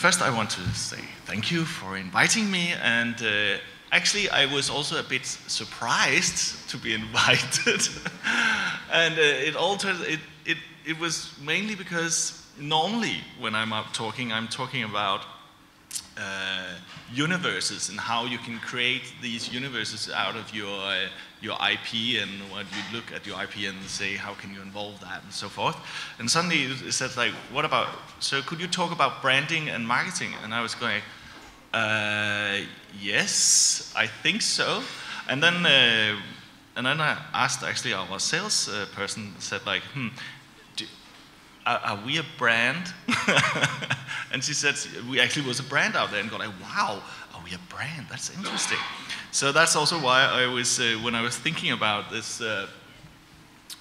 first I want to say thank you for inviting me, and actually I was also a bit surprised to be invited. And it was mainly because normally when I'm up talking, I'm talking about universes and how you can create these universes out of your IP, and what you look at your IP and say how can you involve that and so forth. And suddenly it said like, what about, so could you talk about branding and marketing? And I was going, yes, I think so. And then I asked actually our sales person, said like, are we a brand? And she said, we actually was a brand out there, and got like, wow, are we a brand? That's interesting. So that's also why I was, when I was thinking about this,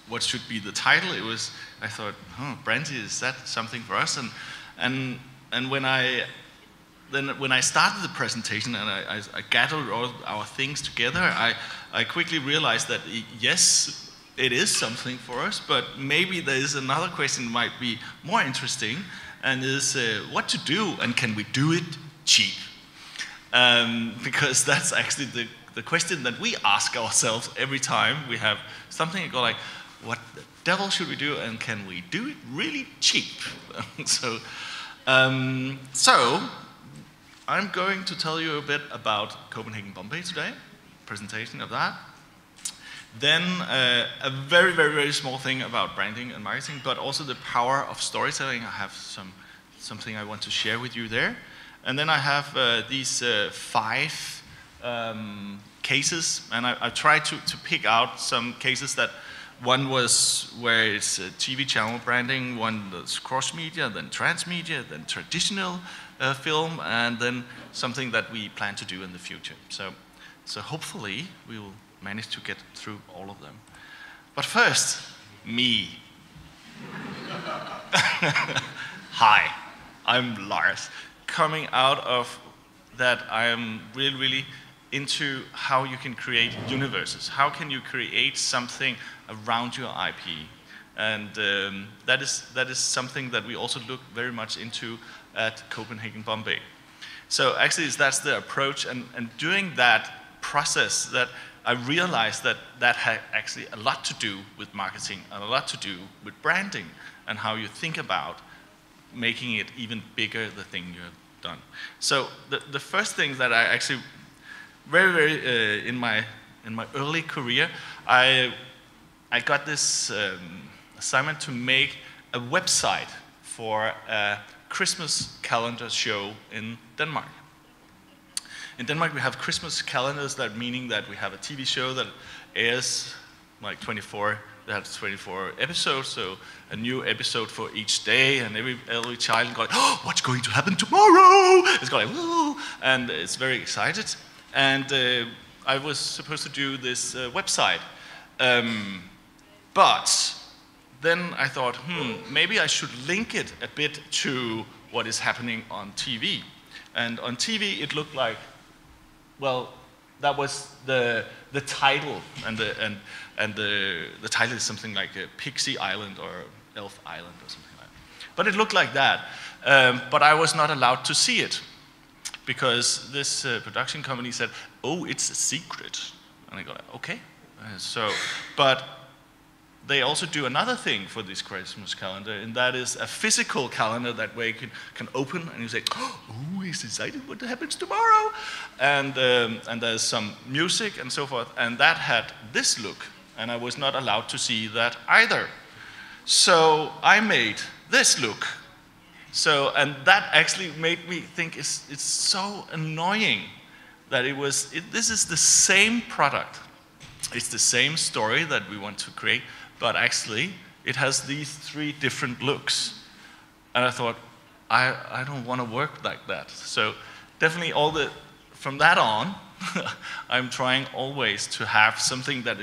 what should be the title, I thought, brand, is that something for us? And when I started the presentation and I gathered all our things together, I quickly realized that yes, it is something for us, but maybe there is another question that might be more interesting, and is what to do, and can we do it cheap? Because that's actually the question that we ask ourselves every time we have something and go like, what the devil should we do, and can we do it really cheap? So I'm going to tell you a bit about Copenhagen Bombay today, presentation of that. Then a very, very, very small thing about branding and marketing, but also the power of storytelling. I have something I want to share with you there. And then I have these 5 cases, and I tried to pick out some cases that one was where it's TV channel branding, one that's cross-media, then transmedia, then traditional film, and then something that we plan to do in the future. So hopefully we will manage to get through all of them. But first, me. Hi, I'm Lars. Coming out of that, I am really, really into how you can create universes. How can you create something around your IP? And that is something that we also look very much into at Copenhagen Bombay. So actually, that's the approach, and doing that process, that I realized that had actually a lot to do with marketing and a lot to do with branding and how you think about making it even bigger, the thing you have done. So the first thing that I actually, very, very, in my early career, I got this assignment to make a website for a Christmas calendar show in Denmark. In Denmark, we have Christmas calendars, that meaning that we have a TV show that airs like 24 episodes, so a new episode for each day, and every child going, oh, what's going to happen tomorrow? It's going like, woo, and it's very excited. And I was supposed to do this website, but then I thought, maybe I should link it a bit to what is happening on TV. And on TV, it looked like, well, that was the title, and the title is something like Pixie Island or Elf Island or something like that. But it looked like that, but I was not allowed to see it because this production company said, "Oh, it's a secret," and I go, "Okay." But they also do another thing for this Christmas calendar, and that is a physical calendar that way you can open and you say, oh, he's excited what happens tomorrow. And there's some music and so forth, and that had this look, and I was not allowed to see that either. So I made this look. And that actually made me think it's so annoying that this is the same product. It's the same story that we want to create, but actually it has these 3 different looks. And I thought, I don't want to work like that. So definitely from that on, I'm trying always to have something that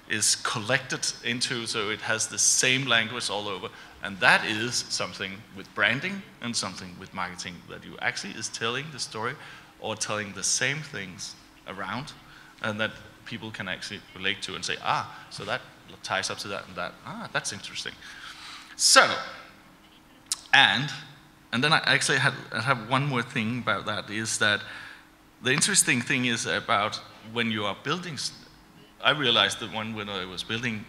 is collected into, so it has the same language all over. And that is something with branding and something with marketing, that you actually is telling the story or telling the same things around, and that people can actually relate to and say, so that ties up to that and that. That's interesting. So, and And then I actually I have one more thing about that, is that the interesting thing is about when you are building, I realized that when I was building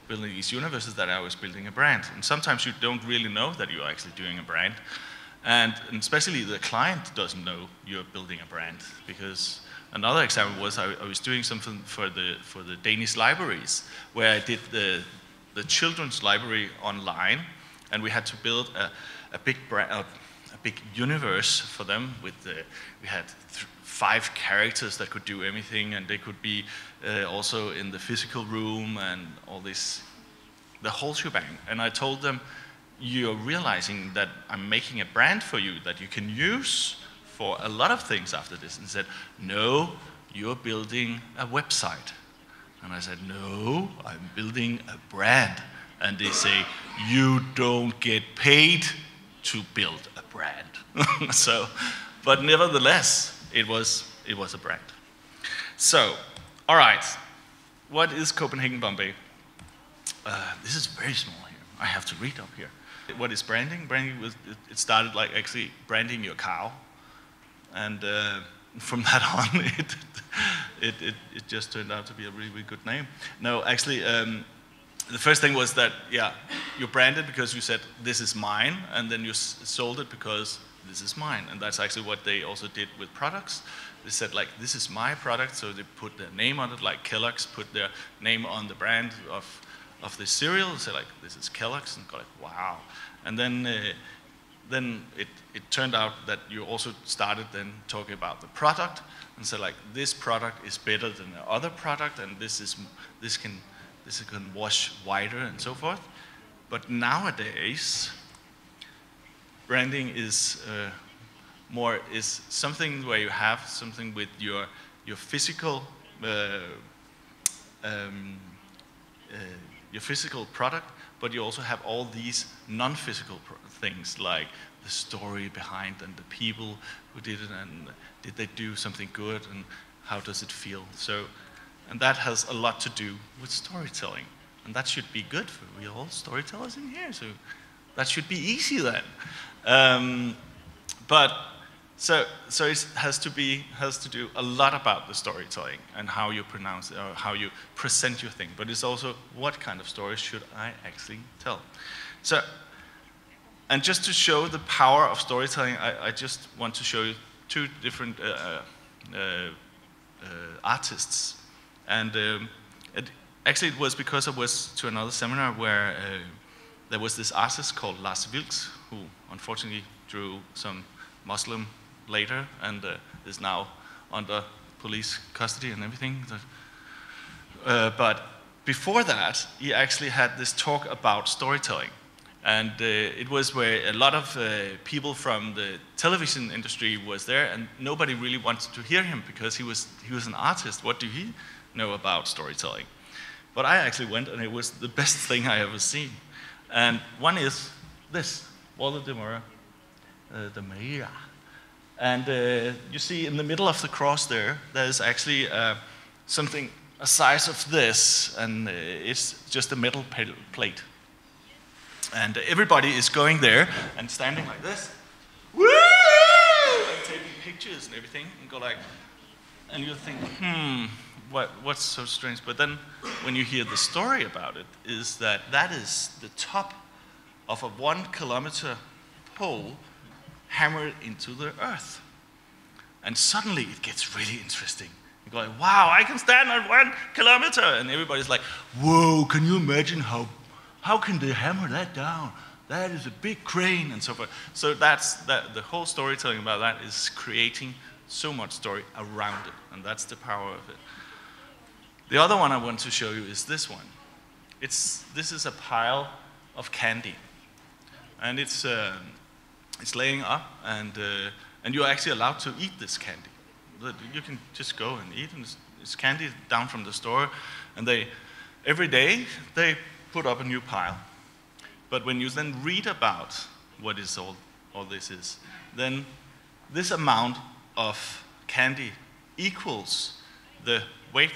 these universes, that I was building a brand. And sometimes you don't really know that you're actually doing a brand. And especially the client doesn't know you're building a brand, because another example was I was doing something for the Danish libraries, where I did the children's library online, and we had to build a big universe for them. We had 5 characters that could do everything, and they could be also in the physical room and all this, the whole shebang. And I told them, you're realizing that I'm making a brand for you that you can use for a lot of things after this. And said, no, you're building a website. And I said, no, I'm building a brand. And they say, you don't get paid to build a brand. But nevertheless, it was a brand. So, all right, what is Copenhagen Bombay? This is very small here. I have to read up here. What is branding? Branding it started like actually branding your cow, and from that on, it just turned out to be a really, really good name. No, actually, the first thing was that you branded because you said this is mine, and then you sold it because this is mine, and that's actually what they also did with products. They said like this is my product, so they put their name on it, like Kellogg's put their name on the brand of the cereal, and say like this is Kellogg's, and go like wow. And then it turned out that you also started then talking about the product, and said like this product is better than the other product, and this can wash whiter and so forth. But nowadays, branding is something where you have something with your physical product, but you also have all these non-physical things like the story behind and the people who did it, and did they do something good, and how does it feel? So, and that has a lot to do with storytelling, and that should be good for we all storytellers in here. So that should be easy then. So it has to do a lot about the storytelling and how you pronounce it, or how you present your thing. But it's also what kind of stories should I actually tell. So, and just to show the power of storytelling, I just want to show you 2 different artists. And it was because I was to another seminar where there was this artist called Lars who unfortunately drew some Muslim later, and is now under police custody and everything. But before that, he actually had this talk about storytelling. And it was where a lot of people from the television industry was there, and nobody really wanted to hear him because he was an artist. What do he know about storytelling? But I actually went, and it was the best thing I ever seen. And one is this, Walter de Moura, the Maria. And you see in the middle of the cross there's actually something a size of this, and it's just a metal plate. And everybody is going there and standing like this, woo! And taking pictures and everything, and go like, and you think, what's so strange? But then when you hear the story about it, is that is the top of a 1 kilometer pole hammered into the earth. And suddenly it gets really interesting. You go like, wow, I can stand on 1 kilometer. And everybody's like, whoa, can you imagine how can they hammer that down? That is a big crane, and so forth. So the whole storytelling about that is creating so much story around it, and that's the power of it. The other one I want to show you is this one. This is a pile of candy, and it's laying up, and you're actually allowed to eat this candy. You can just go and eat, and it's candy down from the store, and every day they put up a new pile. But when you then read about what is all this is, then this amount of candy equals the weight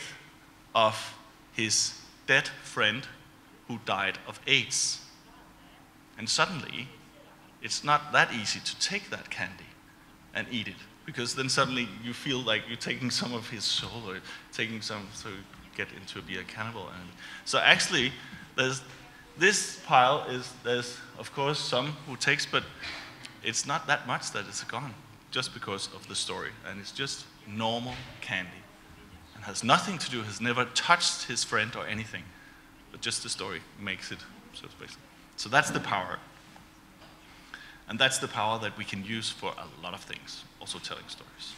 of his dead friend who died of AIDS. And suddenly, it's not that easy to take that candy and eat it, because then suddenly you feel like you're taking some of his soul, or taking some, so you get into be a cannibal. And so actually, this pile there's of course some who takes, but it's not that much that is gone, just because of the story, and it's just normal candy, and has nothing to do, has never touched his friend or anything, but just the story makes it so special. So that's the power. And that's the power that we can use for a lot of things, also telling stories.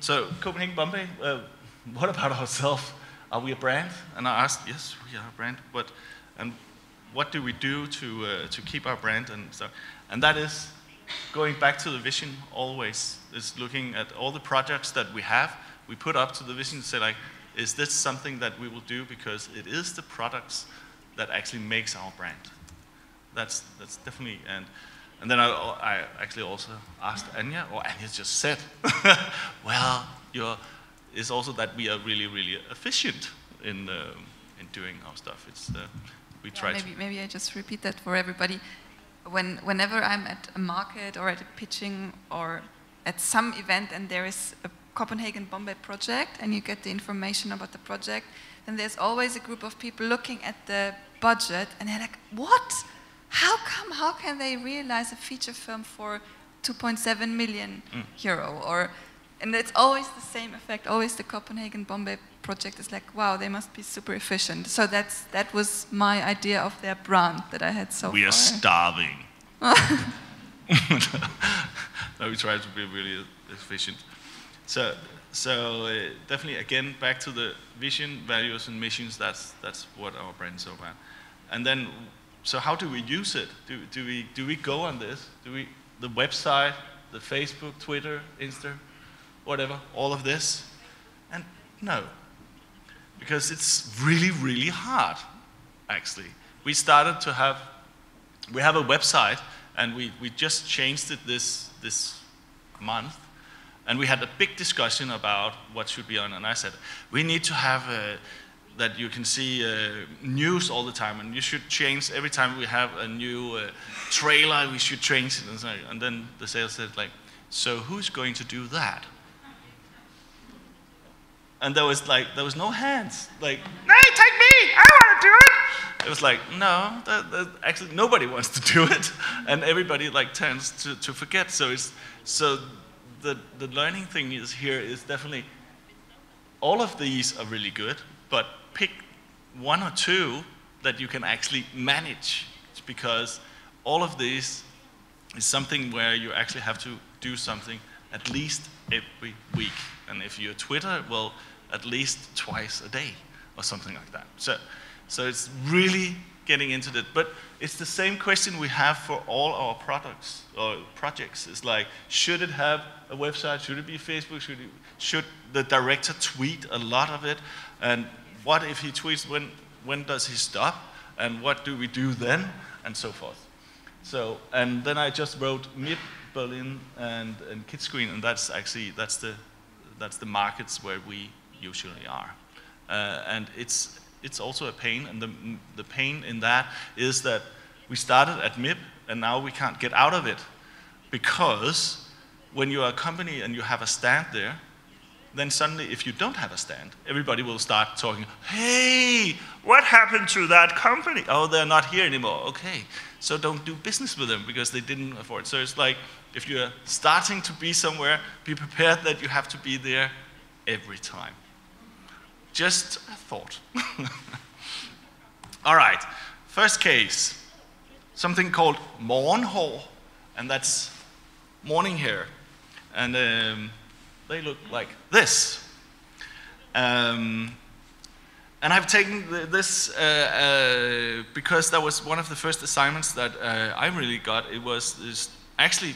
So Copenhagen Bombay, what about ourselves? Are we a brand? And I asked, yes, we are a brand, and what do we do to keep our brand and stuff? And that is going back to the vision always, is looking at all the projects that we have, we put up to the vision and say like, is this something that we will do because it is the products that actually makes our brand? That's definitely, and then I actually also asked Anya, or Anya just said, well, it's also that we are really, really efficient in doing our stuff. It's we try to. Maybe I just repeat that for everybody. Whenever I'm at a market or at a pitching or at some event and there is a Copenhagen Bombay project and you get the information about the project, then there's always a group of people looking at the budget and they're like, what? How can they realize a feature film for 2.7 million euro? And it's always the same effect. Always the Copenhagen Bombay project is like, wow, they must be super efficient. So that was my idea of their brand that I had so far. We are starving. No, we try to be really efficient. So definitely, again, back to the vision, values, and missions. That's what our brand is about. And then, so how do we use it? Do we go on this? The website, the Facebook, Twitter, Insta, whatever, all of this? And no, because it's really, really hard. Actually, we have a website, and we just changed it this month. And we had a big discussion about what should be on, and I said, we need to have that you can see news all the time, and you should change every time we have a new trailer, we should change it. And then the sales said, like, so who's going to do that? And there was no hands. Like, hey, take me, I want to do it. It was like, no, actually nobody wants to do it, and everybody like tends to forget. So the learning thing is definitely all of these are really good, but pick one or two that you can actually manage, because all of these is something where you actually have to do something at least every week. And if you're Twitter, well, at least twice a day or something like that. So it's really getting into that. But it's the same question we have for all our products or projects. It's like, should it have a website? Should it be Facebook? Should the director tweet a lot of it? And what if he tweets, when does he stop? And what do we do then? And so forth. So, and then I just wrote MIP, Berlin, and Kidscreen, and that's the markets where we usually are. And it's also a pain, and the pain in that is that we started at MIP, and now we can't get out of it, because when you are a company and you have a stand there, then suddenly, if you don't have a stand, everybody will start talking, hey, what happened to that company? Oh, they're not here anymore. Okay, so don't do business with them because they didn't afford it. So it's like, if you're starting to be somewhere, be prepared that you have to be there every time. Just a thought. All right, first case, something called morgenhår, and that's morning hair. And they look like this. And I've taken this because that was one of the first assignments that I really got. It was actually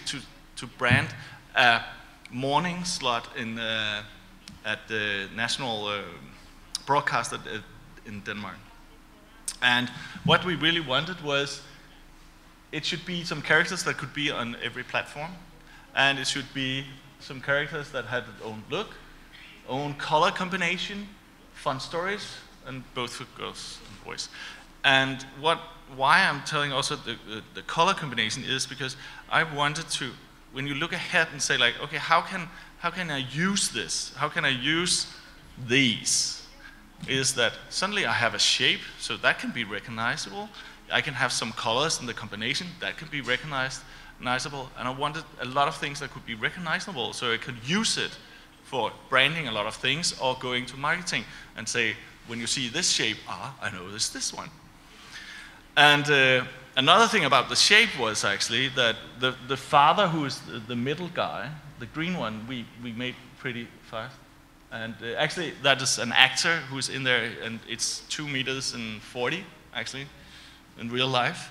to brand a morning slot at the national broadcast in Denmark. And what we really wanted was, it should be some characters that could be on every platform, and it should be some characters that had their own look, own color combination, fun stories, and both for girls and boys. And why I'm telling also the color combination is because I wanted to, when you look ahead and say like, okay, how can I use this? How can I use these? Is that suddenly I have a shape, so that can be recognizable. I can have some colors in the combination that can be recognizable, and I wanted a lot of things that could be recognizable, so I could use it for branding a lot of things, or going to marketing and say, when you see this shape, I know this one. And another thing about the shape was actually that the father, who is the middle guy, the green one, we made pretty fast. And actually, that is an actor who's in there, and it's 2.40 meters, actually, in real life.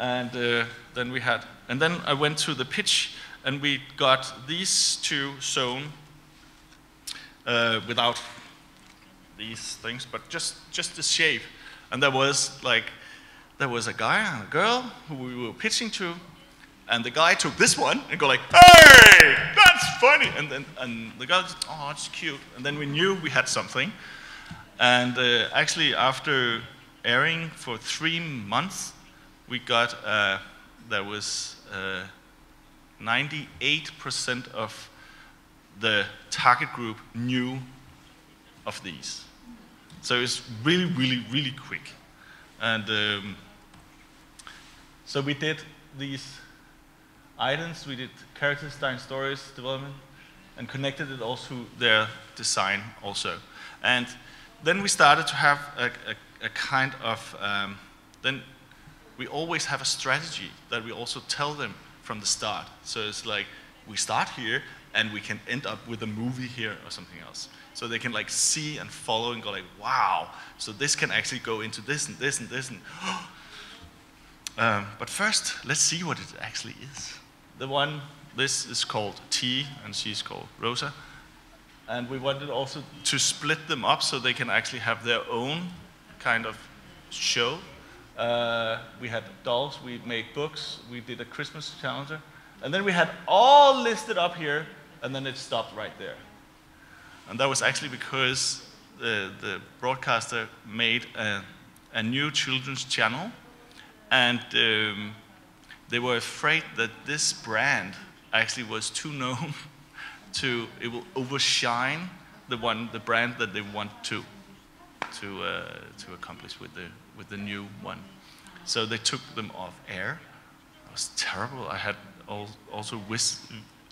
And then I went to the pitch, and we got these two sewn without these things, but just the shape. And there was a guy and a girl who we were pitching to, and the guy took this one and go like, "Hey, that's funny!" And the girl just, "Oh, it's cute." And then we knew we had something. And actually, after airing for 3 months, we got there was 98% of the target group knew of these. So it's really, really, really quick. And so we did these items, we did characters, design, stories, development, and connected it also to their design also. And then we started to have a kind of, then we always have a strategy that we also tell them from the start. So it's like, we start here, and we can end up with a movie here or something else. So they can like see and follow and go like, wow, so this can actually go into this and this and this. And but first, let's see what it actually is. This is called T, and she's called Rosa. And we wanted also to split them up so they can actually have their own kind of show. We had dolls, we made books, we did a Christmas calendar. And then we had all listed up here, and then it stopped right there. And that was actually because the broadcaster made a new children's channel, and they were afraid that this brand actually was too known it will overshine the brand that they want to accomplish with the new one. So they took them off air. It was terrible. I had also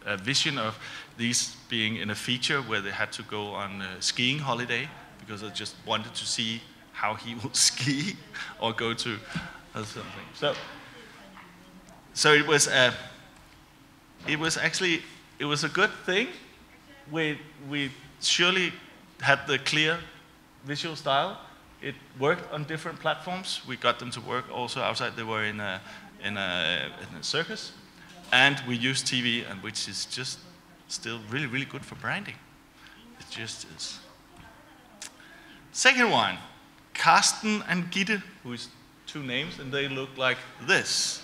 a vision of these being in a feature where they had to go on a skiing holiday, because I just wanted to see how he would ski or go to something. So it was a good thing. We surely had the clear visual style. It worked on different platforms. We got them to work also outside. They were in a circus. And we use TV, and which is just still really, really good for branding. It just is. Second one, Karsten and Gitte, who is 2 names, and they look like this.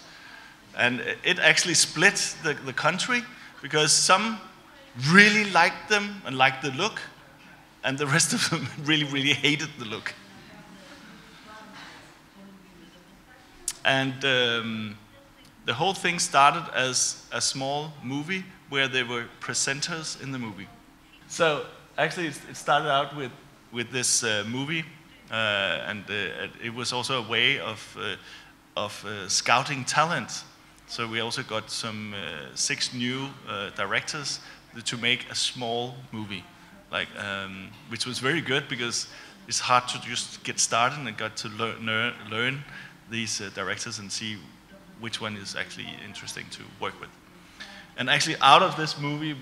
And it actually split the country, because some really liked them and liked the look, and the rest of them really, really hated the look. And the whole thing started as a small movie where they were presenters in the movie. So actually it started out with this movie, and it was also a way of scouting talent. So we also got some 6 new directors to make a small movie, which was very good, because it's hard to just get started, and I got to learn these directors and see which one is actually interesting to work with. And actually out of this movie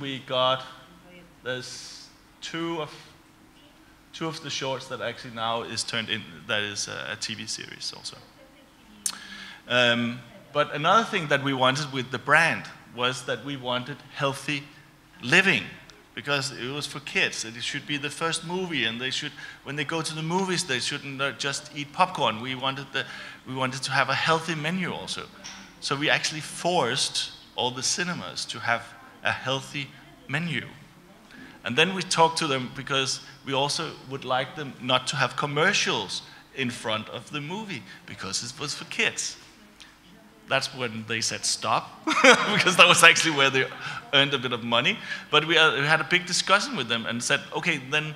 there's two of the shorts that actually now is turned in, that is a TV series also. But another thing that we wanted with the brand was that we wanted healthy living, because it was for kids. It should be the first movie, and when they go to the movies, they shouldn't just eat popcorn. We wanted to have a healthy menu also. So we actually forced all the cinemas to have a healthy menu. And then we talked to them, because we also would like them not to have commercials in front of the movie because it was for kids. That's when they said stop, because that was actually where they earned a bit of money. But we had a big discussion with them and said, okay, then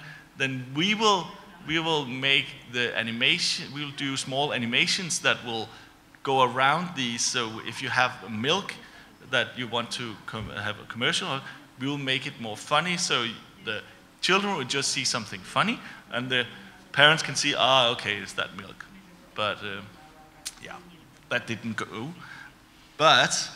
we will make the animation. We will do small animations that will go around these. So if you have milk that you want to have a commercial, we will make it more funny. So the children would just see something funny, and the parents can see, okay, it's that milk. But yeah. That didn't go. But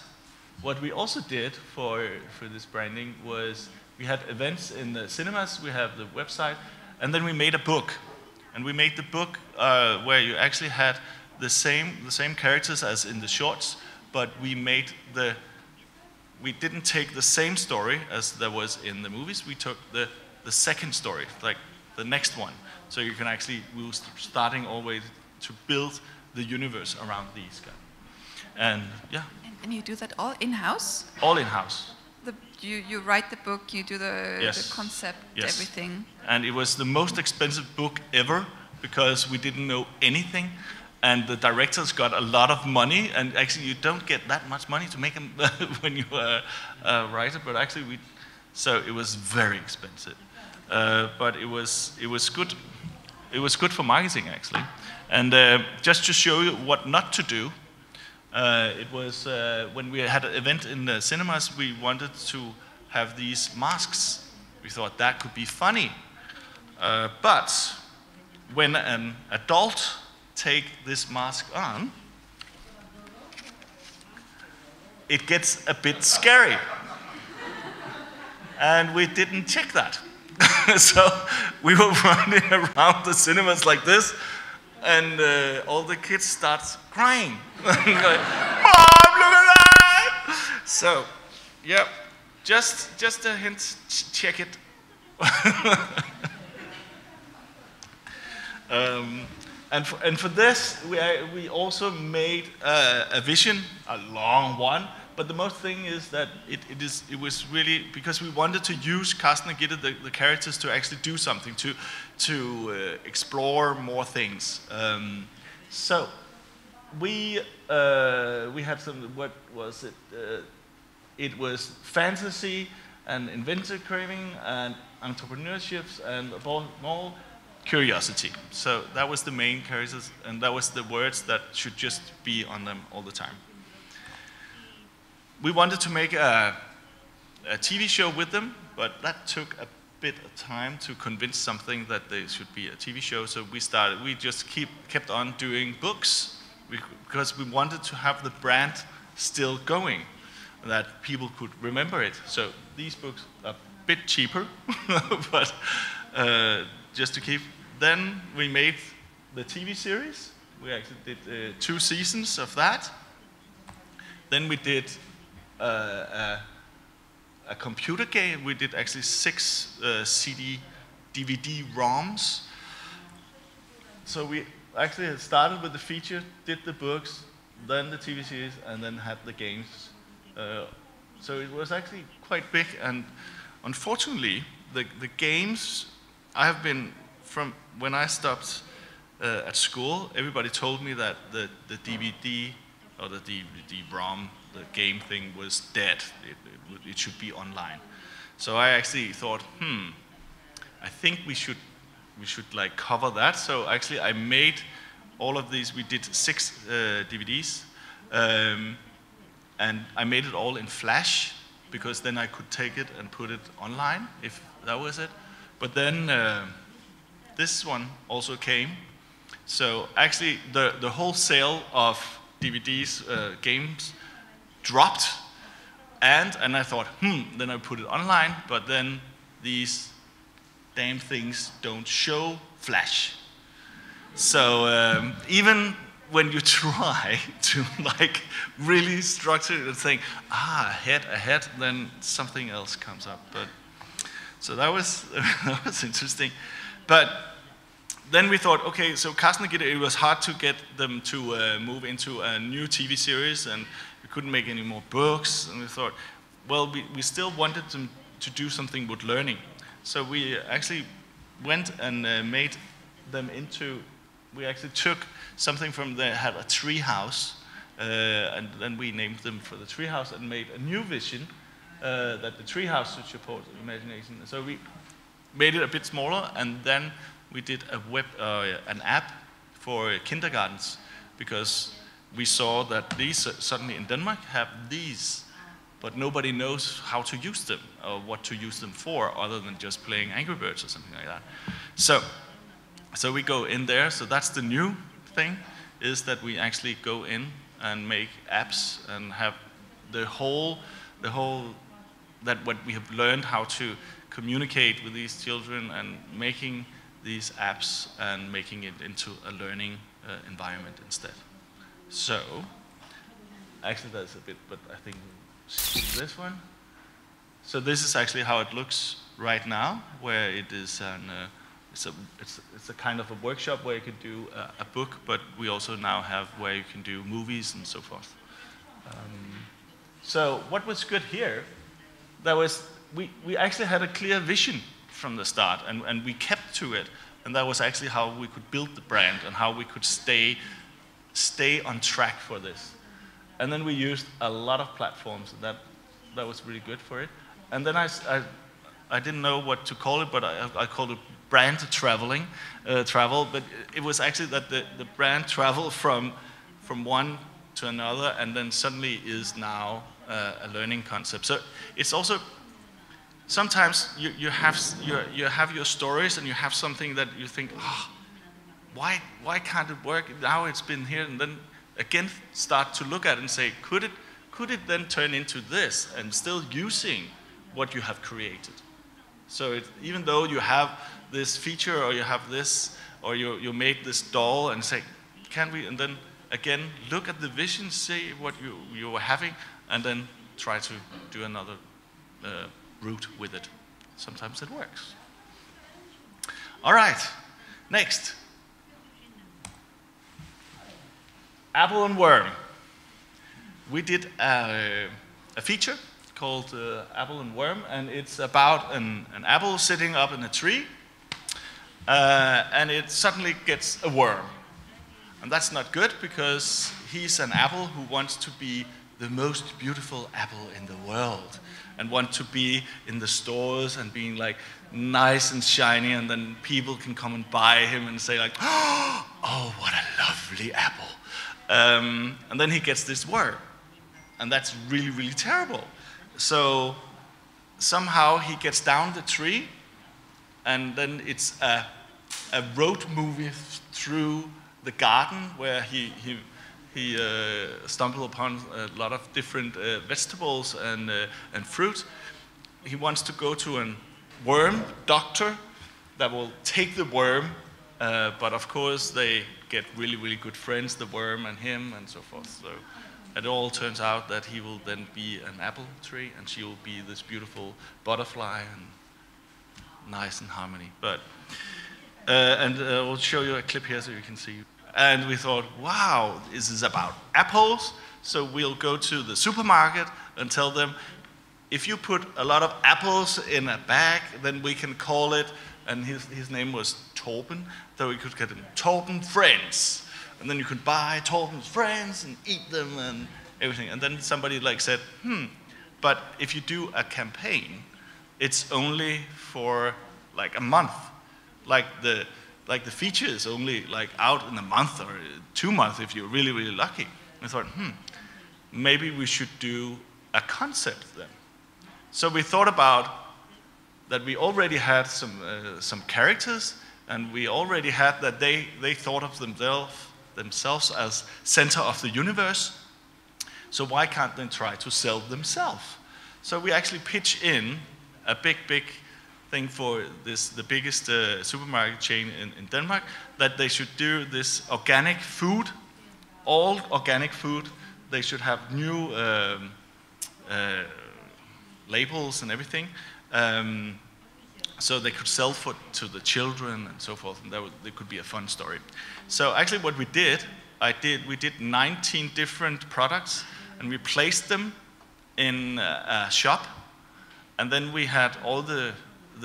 what we also did for this branding was we had events in the cinemas, we have the website, and then we made a book. And we made the book where you actually had the same characters as in the shorts, but we didn't take the same story as there was in the movies. We took the second story, like the next one. So you can actually, we were starting always to build the universe around these guys. And yeah. And you do that all in-house? All in-house. You write the book, you do the concept, yes. everything. And it was the most expensive book ever because we didn't know anything. And the directors got a lot of money, and actually you don't get that much money to make them when you are a writer, but actually so it was very expensive. But it was good. It was good for marketing actually. And just to show you what not to do, it was when we had an event in the cinemas, we wanted to have these masks. We thought that could be funny. But when an adult take this mask on, it gets a bit scary. And we didn't check that. So we were running around the cinemas like this, and all the kids start crying. Like, Mom, look at that! So, yeah, just a hint, check it. And for this, we also made a vision, a long one. But the most thing is that it was really because we wanted to use Carsten and Gitte, the characters, to actually do something, to explore more things. So we had some, what was it? It was fantasy and inventor craving and entrepreneurships and above all, curiosity. So that was the main characters, and that was the words that should just be on them all the time. We wanted to make a TV show with them, but that took a bit of time to convince something that they should be a TV show. So we just kept on doing books because we wanted to have the brand still going, that people could remember it. So these books are a bit cheaper, but just to keep. Then we made the TV series. We actually did 2 seasons of that. Then we did a computer game. We did actually 6 CD, DVD ROMs. So we actually had started with the feature, did the books, then the TV series, and then had the games. So it was actually quite big. And unfortunately, the games, I have been, from when I stopped at school, everybody told me that the DVD or the DVD ROM, the game thing was dead. It should be online. So I actually thought, I think we should like cover that. So actually I made all of these. We did 6 DVDs, and I made it all in Flash because then I could take it and put it online if that was it. But then this one also came. So actually the whole sale of DVDs, games, dropped, and I thought, then I put it online, but then these damn things don't show Flash. So even when you try to like really structure it and think, ahead, then something else comes up. But so that was that was interesting. But then we thought, okay, so Carsten and Gitte, it was hard to get them to move into a new TV series, and we couldn't make any more books. And we thought, well, we still wanted them to do something with learning. So we actually went and made them into we actually took something from they had a tree house, and then we named them for the tree house and made a new vision that the tree house should support imagination. So we made it a bit smaller, and then we did an app for kindergartens, because we saw that these suddenly in Denmark have these, but nobody knows how to use them or what to use them for other than just playing Angry Birds or something like that. So we go in there. So that's the new thing, is that we actually go in and make apps and have the whole that what we have learned how to communicate with these children and making these apps and making it into a learning environment instead. So, actually that's a bit, but I think we'll skip this one. So this is actually how it looks right now, where it is it's a kind of a workshop where you can do a book, but we also now have where you can do movies and so forth. So what was good here, we actually had a clear vision from the start, and we kept to it, and that was actually how we could build the brand and how we could stay on track for this. And then we used a lot of platforms, and that was really good for it. And then I didn't know what to call it, but I called it brand travel, but it was actually that the brand travel from one to another, and then suddenly is now a learning concept. So it's also, sometimes you have your stories, and you have something that you think, why can't it work? Now it's been here, and then again start to look at it and say, could it then turn into this, and still using what you have created? So even though you have this feature, or you have this, or you made this doll, and say, can we? And then again look at the vision, see what you were having, and then try to do another route with it. Sometimes it works. All right, next. Apple and Worm. We did a feature called Apple and Worm, and it's about an apple sitting up in a tree, and it suddenly gets a worm. And that's not good, because he's an apple who wants to be the most beautiful apple in the world, and want to be in the stores and being like nice and shiny, and then people can come and buy him and say like, oh, what a lovely apple. And then he gets this worm, and that's really, really terrible. So somehow he gets down the tree, and then it's a road movie through the garden, where he stumbled upon a lot of different vegetables and fruit. He wants to go to a worm doctor that will take the worm, but of course they get really, really good friends, the worm and him, and so forth. So it all turns out that he will then be an apple tree, and she will be this beautiful butterfly, and nice and harmony. But we'll show you a clip here so you can see. And we thought, wow, this is about apples. So we'll go to the supermarket and tell them, if you put a lot of apples in a bag, then we can call it, and his name was Torben, so we could get him Torben Friends. And then you could buy Torben's Friends and eat them and everything. And then somebody like said, but if you do a campaign, it's only for like a month. Like the feature is only like out in a month or 2 months if you're really, really lucky. And I thought, maybe we should do a concept then. So we thought about that we already had some characters, and we already had that they thought of themselves as center of the universe. So why can't they try to sell themselves? So we actually pitch in a big thing for the biggest supermarket chain in Denmark, that they should do this organic food, all organic food. They should have new labels and everything, so they could sell food to the children and so forth, and that could be a fun story. So actually what we did, we did 19 different products, and we placed them in a shop, and then we had all the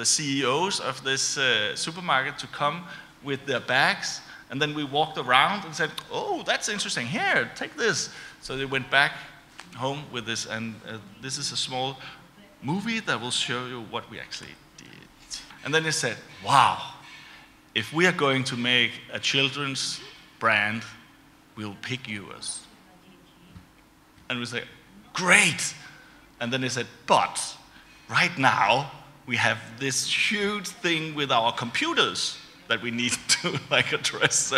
CEOs of this supermarket to come with their bags And then we walked around and said, oh, that's interesting. Here, take this. So they went back home with this, and this is a small movie that will show you what we actually did. And then they said, wow, if we are going to make a children's brand, we'll pick yours. And we said, great. And then they said, but right now, we have this huge thing with our computers that we need to address.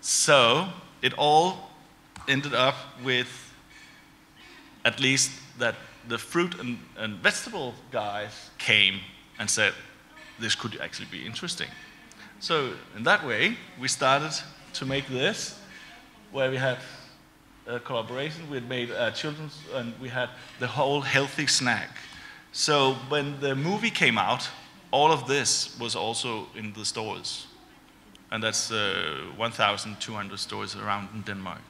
So it all ended up with at least that the fruit and vegetable guys came and said, this could actually be interesting. So in that way, we started to make this, where we had a collaboration. We had made children's, and we had the whole healthy snack. So when the movie came out, all of this was also in the stores. And that's 1,200 stores around in Denmark.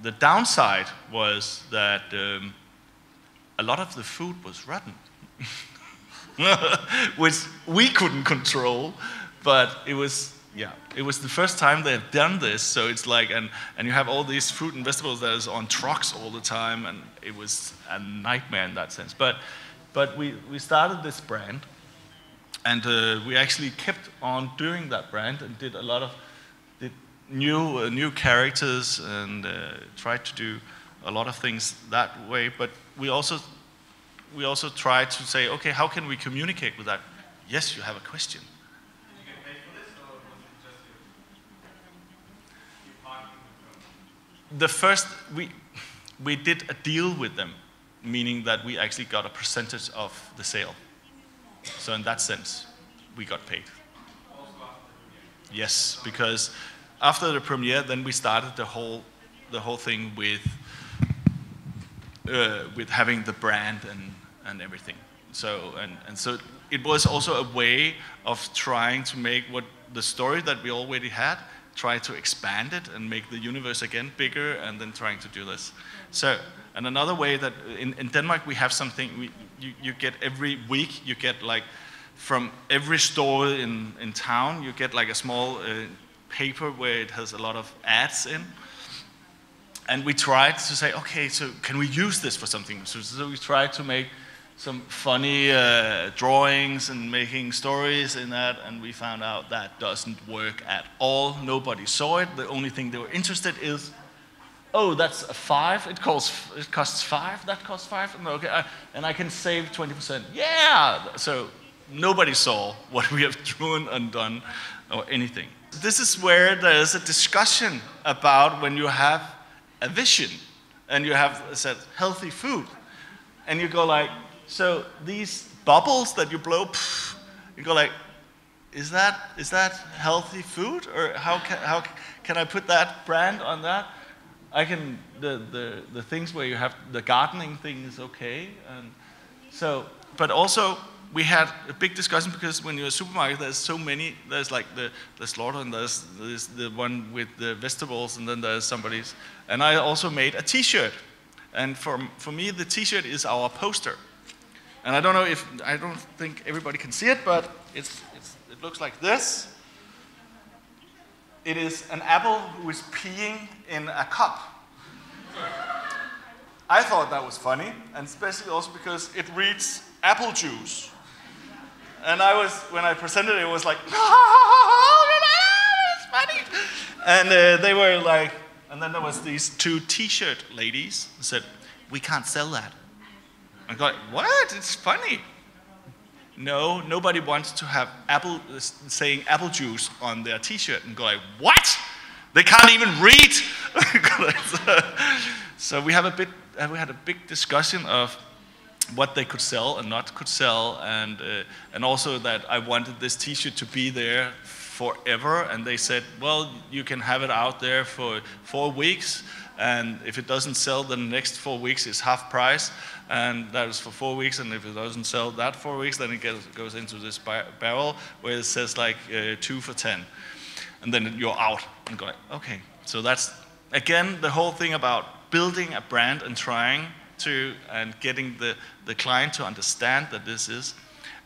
The downside was that a lot of the food was rotten, which we couldn't control, but it was the first time they had done this, so it's like, and you have all these fruit and vegetables that is on trucks all the time, and it was a nightmare in that sense. But we started this brand, and we actually kept on doing that brand and did a lot of new characters and tried to do a lot of things that way. But we also tried to say, okay, how can we communicate with that? Yes, you have a question. The first, we did a deal with them, meaning that we actually got a percentage of the sale. So in that sense, we got paid. Yes, because after the premiere, then we started the whole thing with having the brand and everything. So so it was also a way of trying to make what the story that we already had, try to expand it and make the universe again bigger, and then trying to do this. So, and another way that in Denmark we have something, you get every week, you get like from every store in town, you get like a small paper where it has a lot of ads in. And we tried to say, okay, so can we use this for something? So we tried to make some funny drawings and making stories in that, and we found out that doesn't work at all. Nobody saw it. The only thing they were interested is, oh, that's a 5. It costs 5. That costs 5. And okay, and I can save 20%. Yeah. So nobody saw what we have drawn and done or anything. This is where there's a discussion about when you have a vision and you have said healthy food, and you go like, so these bubbles that you blow, you go like, is that healthy food, or how can I put that brand on that? I can the things where you have the gardening thing is okay, and so, but also we had a big discussion because when you're a supermarket, there's so many. There's like the slaughter, and there's the one with the vegetables, and then there's somebody's. And I also made a T-shirt, and for me the T-shirt is our poster. And I don't think everybody can see it, but it looks like this. It is an apple who is peeing in a cup. I thought that was funny, and especially also because it reads apple juice. And when I presented it, it was like, it's funny. And they were like, and then there was these 2 T-shirt ladies who said, we can't sell that. I go, what? It's funny. No, nobody wants to have saying apple juice on their T-shirt, and go like, what? They can't even read. So we had a big discussion of what they could sell and not could sell, and also that I wanted this T-shirt to be there forever. And they said, well, you can have it out there for 4 weeks, and if it doesn't sell, then the next 4 weeks is half price. And that is for 4 weeks, and if it doesn't sell that 4 weeks, then it goes into this barrel where it says like 2 for 10. And then you're out and go, okay. So that's, again, the whole thing about building a brand and trying to, and getting the client to understand that this is.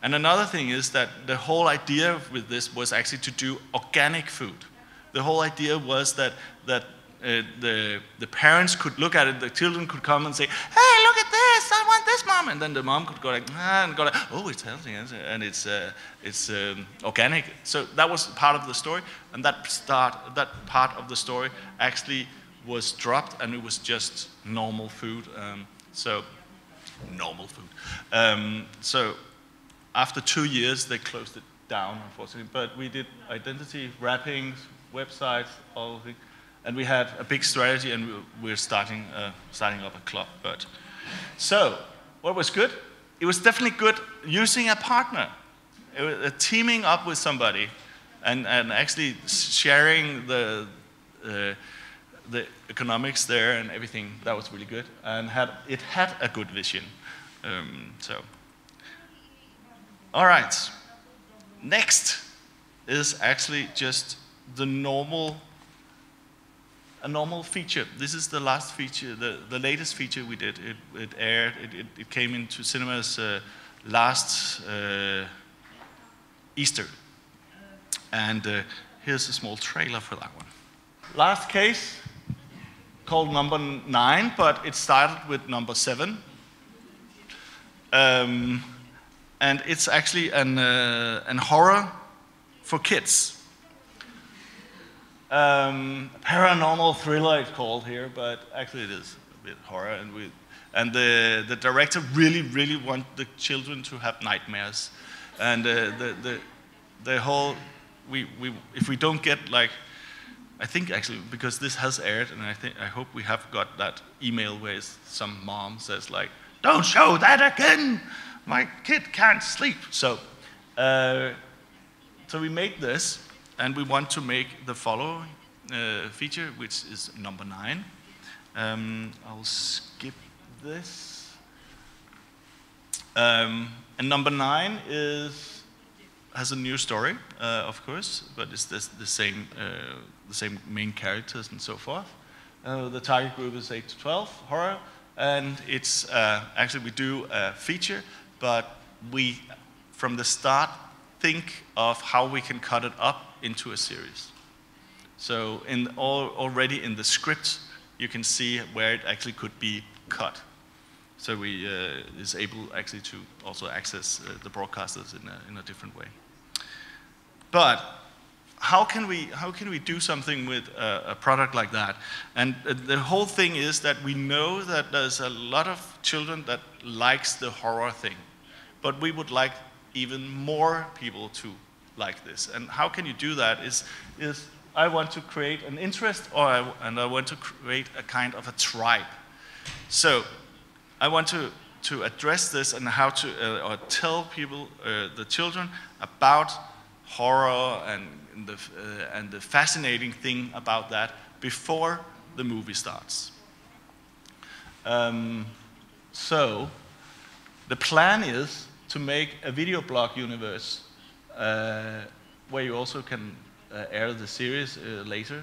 And another thing is that the whole idea with this was actually to do organic food. The whole idea was that the parents could look at it, the children could come and say, hey, look at this, I want this, mom. And then the mom could go like, and go like, oh, it's healthy, and it's organic. So that was part of the story, and that part of the story actually was dropped, and it was just normal food. Normal food. So after 2 years, they closed it down, unfortunately. But we did identity, wrappings, websites, all of it. And we had a big strategy, and we're starting up a club. But so, what was good? It was definitely good using a partner, teaming up with somebody, and actually sharing the economics there and everything. That was really good, and it had a good vision. All right. Next is actually just a normal feature. This is the last feature, the latest feature we did. It aired, it came into cinemas last Easter. And here's a small trailer for that one. Last case, called number 9, but it started with number 7. And it's actually an horror for kids. Paranormal thriller it's called here, but actually it is a bit horror, and the director really want the children to have nightmares, and the whole if we don't get like, I think actually because this has aired, and I hope we have got that email where some mom says like, don't show that again, my kid can't sleep. So we made this. And we want to make the following feature, which is number 9. I'll skip this. And number 9 has a new story, of course, but it's the same main characters and so forth. The target group is 8 to 12 horror, and it's actually we do a feature, but we from the start think of how we can cut it up into a series. So already in the script, you can see where it actually could be cut. So we is able actually to also access the broadcasters in a different way. But how can we do something with a product like that? And the whole thing is that we know that there's a lot of children that likes the horror thing, but we would like even more people to like this. And how can you do that is I want to create an interest, and I want to create a kind of a tribe. So I want to address this and how to or tell people, the children, about horror and the fascinating thing about that before the movie starts. So the plan is to make a video blog universe where you also can air the series later.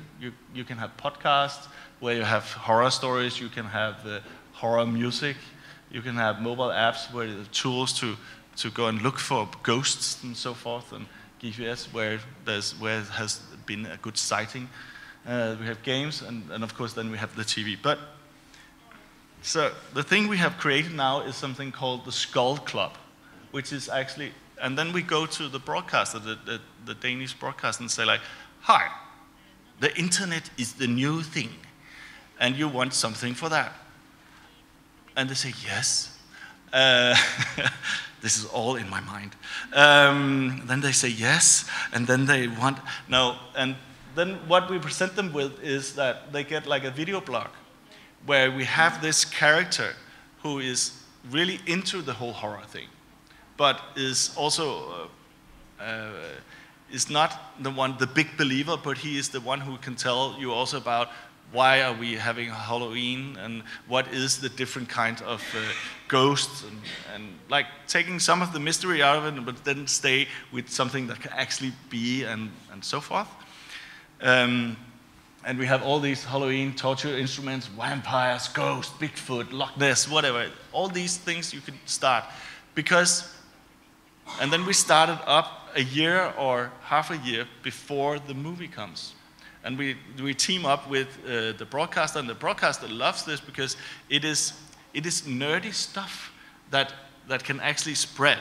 You can have podcasts where you have horror stories, you can have horror music, you can have mobile apps where the tools to go and look for ghosts and so forth, and GPS where it has been a good sighting. We have games, and of course then we have the TV. But so the thing we have created now is something called the Skull Club, which is actually, and then we go to the broadcaster, the Danish broadcaster, and say like, hi, the internet is the new thing, and you want something for that. And they say, yes. This is all in my mind. Then they say yes, and then they want, no, and then what we present them with is that they get like a video blog where we have this character who is really into the whole horror thing, but is also, is not the big believer, but he is the one who can tell you also about why are we having Halloween, and what is the different kind of ghosts, and like taking some of the mystery out of it, but then stay with something that can actually be, and so forth. And we have all these Halloween torture instruments, vampires, ghosts, Bigfoot, Loch Ness, whatever. All these things you can start, because And then we started up a year or half a year before the movie comes. And we team up with the broadcaster, and the broadcaster loves this because it is nerdy stuff that can actually spread.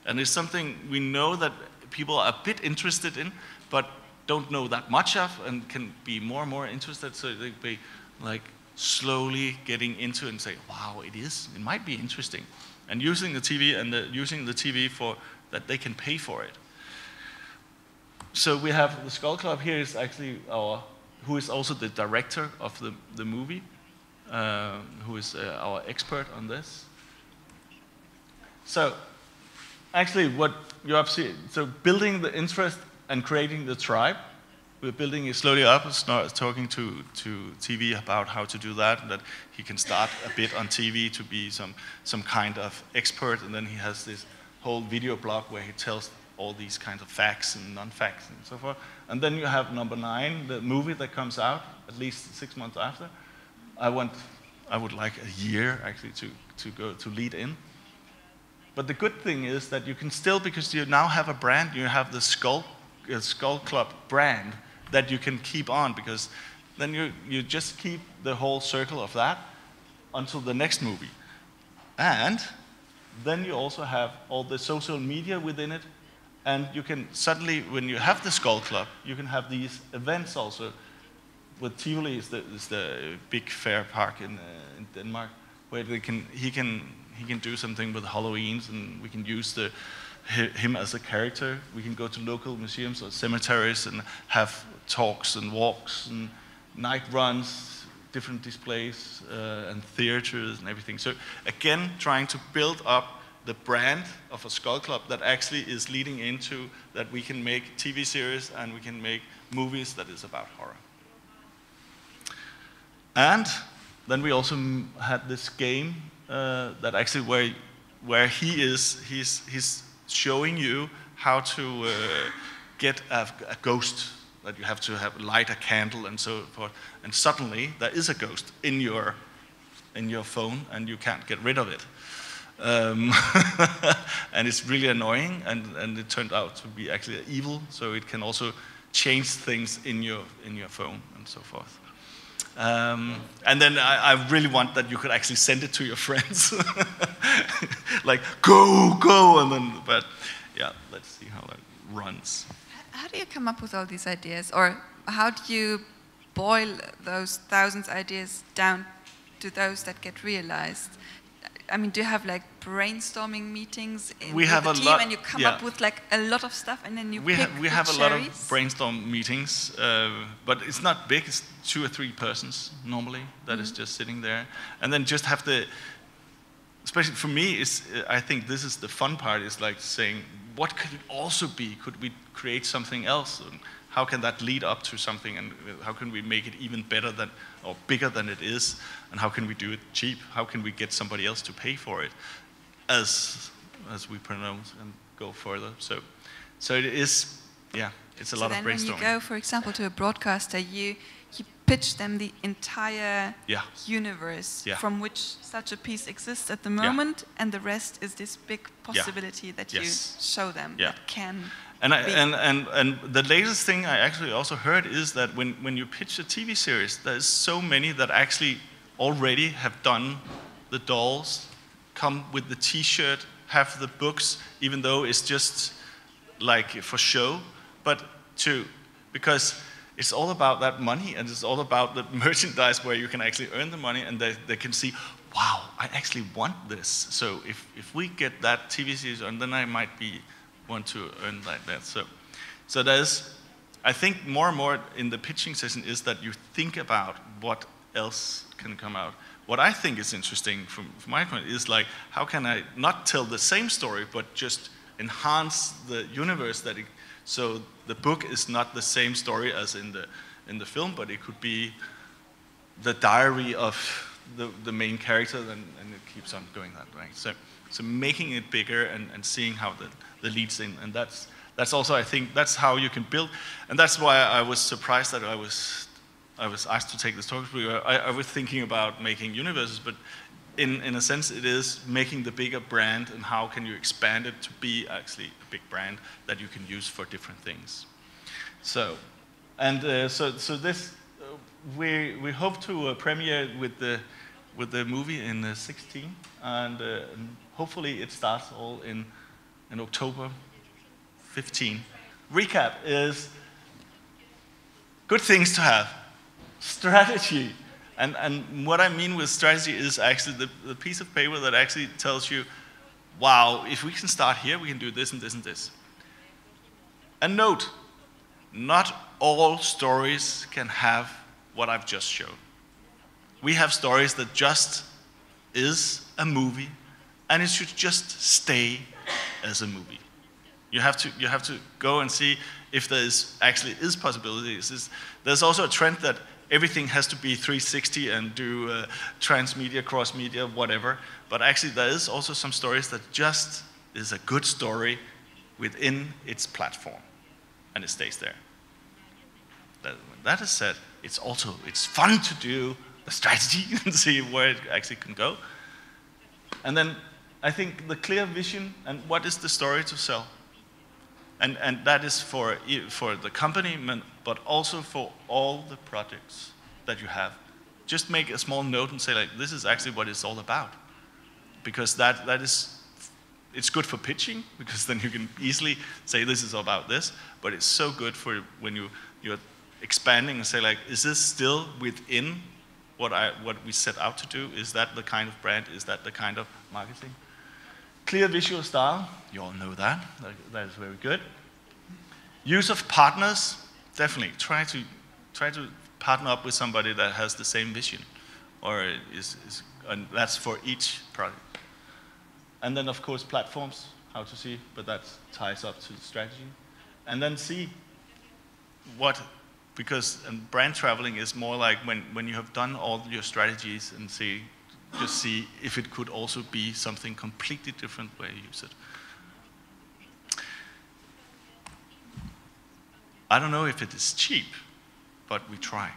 And it's something we know that people are a bit interested in, but don't know that much of, and can be more and more interested, so they be like slowly getting into it and say, wow, it might be interesting. And using the TV using the TV for that they can pay for it. So we have the Skull Club here is actually who is also the director of the movie, who is our expert on this. So actually what you're up to, so building the interest and creating the tribe, we're building it slowly up. It's talking to TV about how to do that, and that he can start a bit on TV to be some kind of expert, and then he has this whole video blog where he tells all these kinds of facts and non-facts and so forth. And then you have number 9, the movie that comes out at least 6 months after. I would like a year actually to lead in. But the good thing is that you can still, because you now have a brand, you have the Skull Club brand that you can keep on, because then you just keep the whole circle of that until the next movie. And then you also have all the social media within it, and you can suddenly, when you have the Skull Club, you can have these events also. With Tivoli is the big fair park in Denmark, where he can do something with Halloweens, and we can use him as a character. We can go to local museums or cemeteries and have talks and walks and night runs, different displays and theaters and everything. So again, trying to build up the brand of a Skull Club that actually is leading into that we can make TV series and we can make movies that is about horror. And then we also had this game that actually where he's showing you how to get a ghost, that you have to light a candle and so forth, and suddenly there is a ghost in your phone and you can't get rid of it. And it's really annoying, and it turned out to be actually evil, so it can also change things in your phone and so forth. And then I really want that you could actually send it to your friends. Like, go, and then, but yeah, let's see how that runs. How do you come up with all these ideas? Or how do you boil those thousands of ideas down to those that get realized? I mean, do you have like brainstorming meetings with the team, and you come up with like a lot of stuff, and then we have a lot of brainstorm meetings, but it's not big. It's 2 or 3 persons normally that is just sitting there, and then just have especially for me, I think this is the fun part. Is like saying, what could it also be? Could we create something else? And how can that lead up to something? And how can we make it even better or bigger than it is? And how can we do it cheap? How can we get somebody else to pay for it, as we pronounce and go further? So it is, it's a lot of brainstorming. So then when you go, for example, to a broadcaster, you pitch them the entire universe from which such a piece exists at the moment, and the rest is this big possibility that you show them that can. And the latest thing I actually also heard is that when you pitch a TV series, there's so many that actually already have done the dolls, come with the T-shirt, have the books, even though it's just like for show, but because it's all about that money, and it's all about the merchandise where you can actually earn the money, and they can see, wow, I actually want this. So if we get that TV series, and then I might want to earn like that. So there's, I think more and more in the pitching session is that you think about what else can come out. What I think is interesting from my point is like, how can I not tell the same story, but just enhance the universe so the book is not the same story as in the film, but it could be the diary of the main character, and it keeps on going that way. So making it bigger and seeing how the leads in, and that's also, I think, that's how you can build, and that's why I was surprised that I was asked to take this talk. I was thinking about making universes, but in a sense, it is making the bigger brand, and how can you expand it to be actually a big brand that you can use for different things. So, and so this we hope to premiere with the movie in 2016, and hopefully it starts all in October 2015. Recap is good things to have. Strategy. And what I mean with strategy is actually the piece of paper that actually tells you, wow, if we can start here, we can do this and this and this. And note, not all stories can have what I've just shown. We have stories that just is a movie, and it should just stay as a movie. You have to go and see if there actually is possibilities. There's also a trend that everything has to be 360 and do transmedia, cross-media, whatever. But actually there is also some stories that just is a good story within its platform, and it stays there. When that is said, it's fun to do a strategy and see where it actually can go. And then I think the clear vision and what is the story to sell. And that is for the company, but also for all the projects that you have. Just make a small note and say, like, this is actually what it's all about. Because it's good for pitching, because then you can easily say this is about this, but it's so good for when you're expanding and say, like, is this still within what we set out to do? Is that the kind of brand? Is that the kind of marketing? Clear visual style, you all know that. That is very good. Use of partners, definitely. Try to partner up with somebody that has the same vision, or and that's for each product. And then, of course, platforms, how to see, but that ties up to the strategy. And then see because brand traveling is more like when you have done all your strategies and just see if it could also be something completely different where you use it. I don't know if it is cheap, but we try.